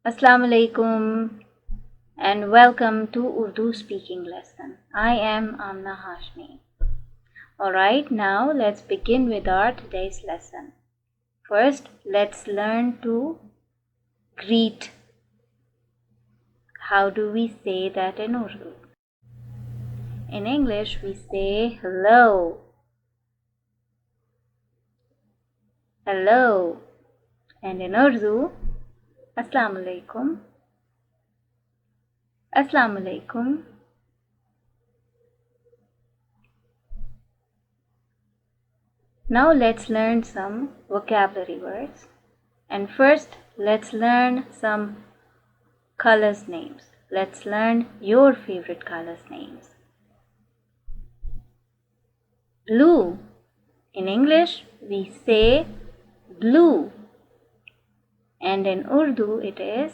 Assalamu alaikum and welcome to Urdu Speaking Lesson. I am Amna Hashmi. Alright, now let's begin with our today's lesson. First, let's learn to greet. How do we say that in Urdu? In English, we say hello. Hello. And in Urdu, Assalamu alaikum. Assalamu alaikum. Now let's learn some vocabulary words. And first, let's learn some colors names. Let's learn your favorite colors names. Blue. In English, we say blue. And in Urdu, it is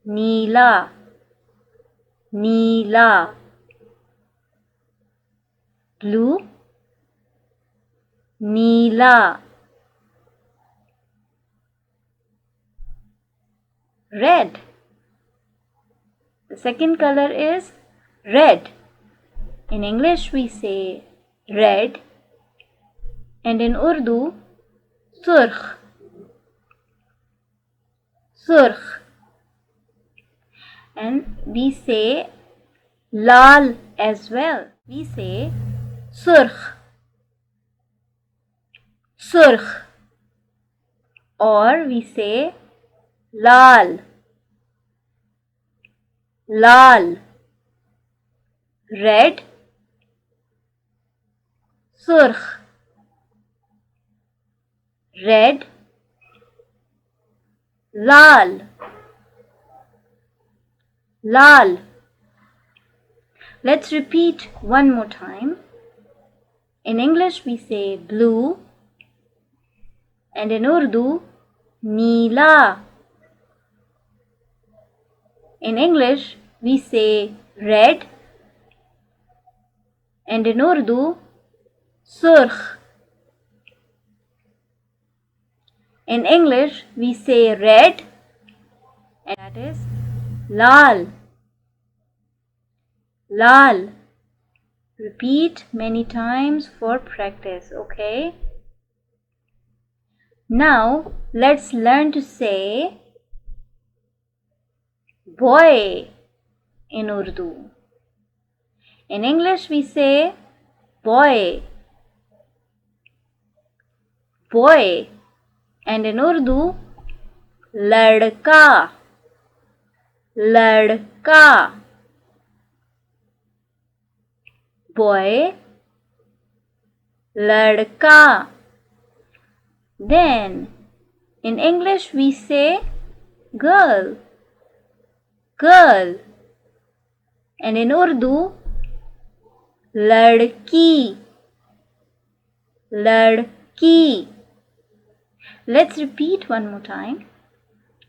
Neela. Neela. Blue. Neela. Red. The second color is red. In English, we say red. And in Urdu, surkh. Surkh. And we say lal as well. We say surkh. Surkh. Or we say lal. Lal. Red. Surkh. Red. Lal. Lal. Let's repeat one more time. In English, we say blue. And in Urdu, Neela. In English, we say red. And in Urdu, surkh. In English, we say red. And that is lal. Lal. Repeat many times for practice, okay? Now, let's learn to say boy in Urdu. In English, we say boy. Boy. And in Urdu, ladka. Ladka. Boy. Ladka. Then, in English, we say girl. Girl. And in Urdu, ladki. Ladki. Let's repeat one more time.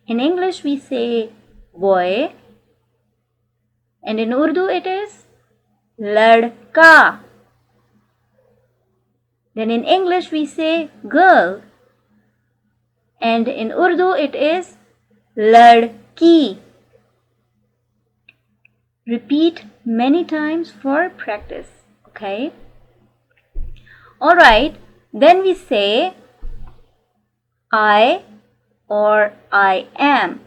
In English, we say boy. And in Urdu, it is ladka. Then in English, we say girl. And in Urdu, it is ladki. Repeat many times for practice, okay? Alright, then we say I or I am.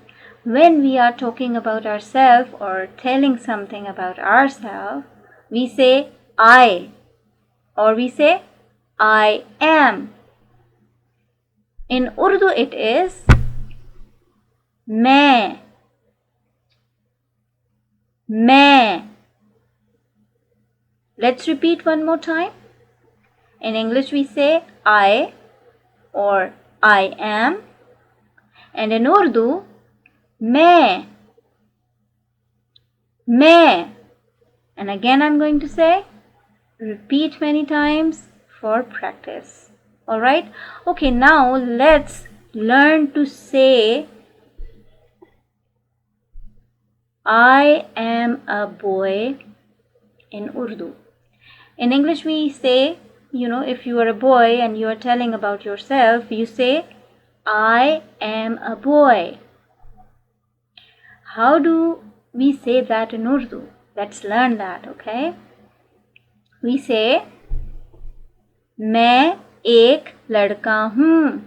When we are talking about ourselves or telling something about ourselves, we say I or we say I am. In Urdu, it is मैं. मैं. Let's repeat one more time. In English, we say I or I am. And in Urdu, मैं. मैं. And again, I'm going to say, repeat many times for practice. Alright? Okay, now let's learn to say I am a boy in Urdu. In English, we say, if you are a boy and you are telling about yourself, you say, I am a boy. How do we say that in Urdu? Let's learn that, okay? We say, मैं एक लड़का हूँ.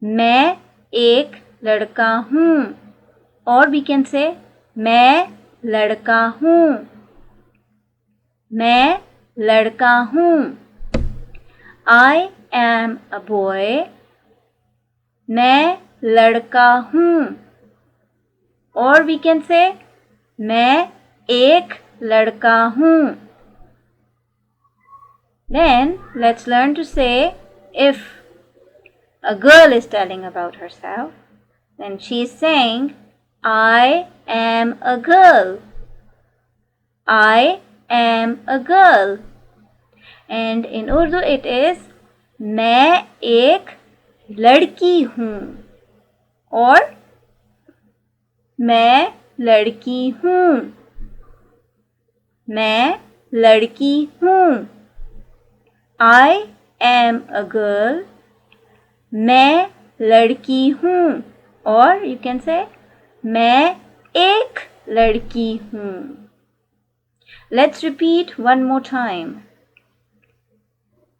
मैं एक लड़का हूँ. Or we can say, मैं लड़का हूँ. मैं लड़का हूँ. I am a boy. मैं लड़का हूँ. Or we can say, मैं एक लड़का हूँ. Then let's learn to say, if a girl is telling about herself, then she is saying, I am a girl. I am a girl. And in Urdu it is, मैं एक लड़की हूँ. और मैं लड़की हूँ. मैं लड़की हूँ. I am a girl. मैं लड़की हूँ. Or you can say, मैं एक लड़की हूँ. Let's repeat one more time.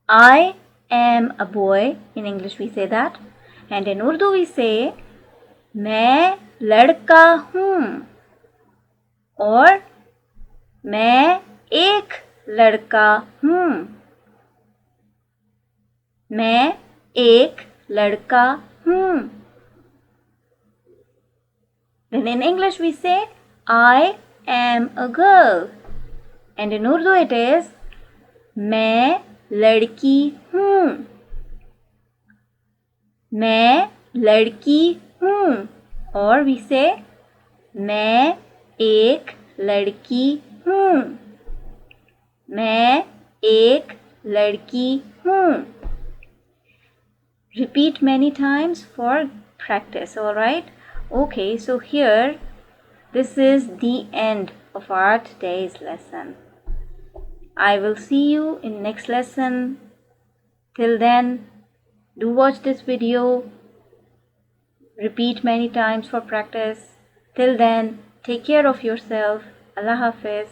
I am a boy. In English we say that. And in Urdu we say, मैं लड़का हूँ. और मैं एक लड़का हूँ. मैं एक लड़का हूँ. Then in English we say, I am a girl. And in Urdu it is, मैं लड़की हूँ. मैं लड़की हूँ. Or we say, मैं एक लड़की हूँ. मैं एक लड़की हूँ. Repeat many times for practice, alright? Okay, so here, this is the end of our today's lesson. I will see you in next lesson. Till then, do watch this video. Repeat many times for practice. Till then, take care of yourself. Allah Hafiz.